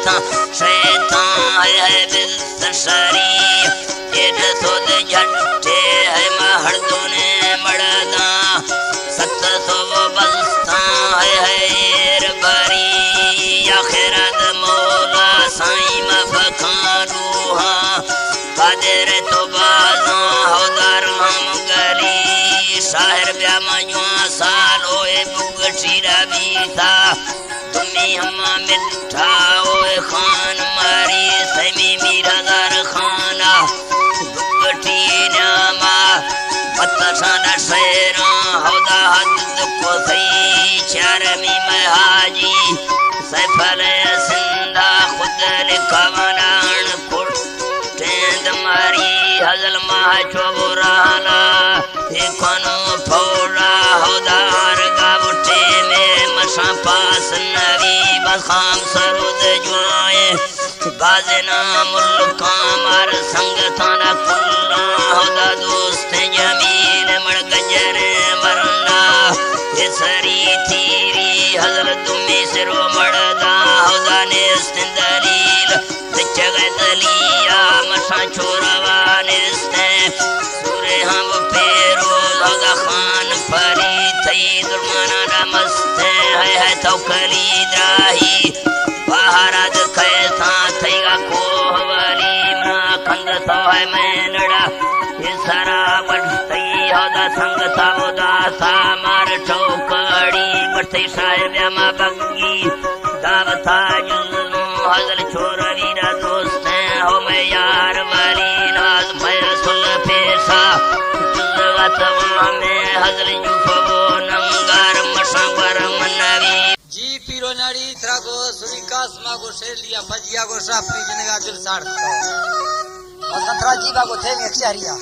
था शैतान है बिस्तरी ये सोद झट्टे है महर्दों मड़दा सत सो बस्ता है बरी आखिरत मौला साईं मफखारूहा कादिर तो बाजा होदार हम गली शाहर ब्या मजुआ साल ओए बुगठी रबी था तुम्हें हम मिठा ओए खान मारी समी मीरा दर खाना बुगठी नामा बतशाना शेरा होदा हद को सही चरमी में हाजी सैफल सिंधा खुद लिखवनान कुटेंद मारी हजल माह चोबुराना एखनो फौरा होदार गावटे में मसा पास नवी बखाम सरुद जुआए बाजना मुल्का मार संग थाना कुल्ला होदा दोस्त जमीन मड़ गजर मरना ये सरी तीरी हजर तुम्हें सिरो मड़दा होदा ने दलील जगह दलिया मसा छोरवा ने सूरे हम फेरो होदा खान फरी थई दुर्माना नमस्ते है तो कली द्राही बाहरद कैसा थईगा कोहवली मा खंड तो है मैनड़ा ये सारा बढ़तई होदा संग था उदासा मार ठोकड़ी बढ़तई साहिब मा बग्गी दावता जुल्म हजल छोरा वीरा दोस्त हो मैं यार वाली नाज मैं सुल पेशा जुल्लतवा में हजल जुफो नंगार मशवर मनवी जी पीरो नाड़ी त्रागो सुविकास मागो शेलिया फजिया गो शाफरी जनगा जुल साड़ और सतरा जीवा को थे में अक्षरिया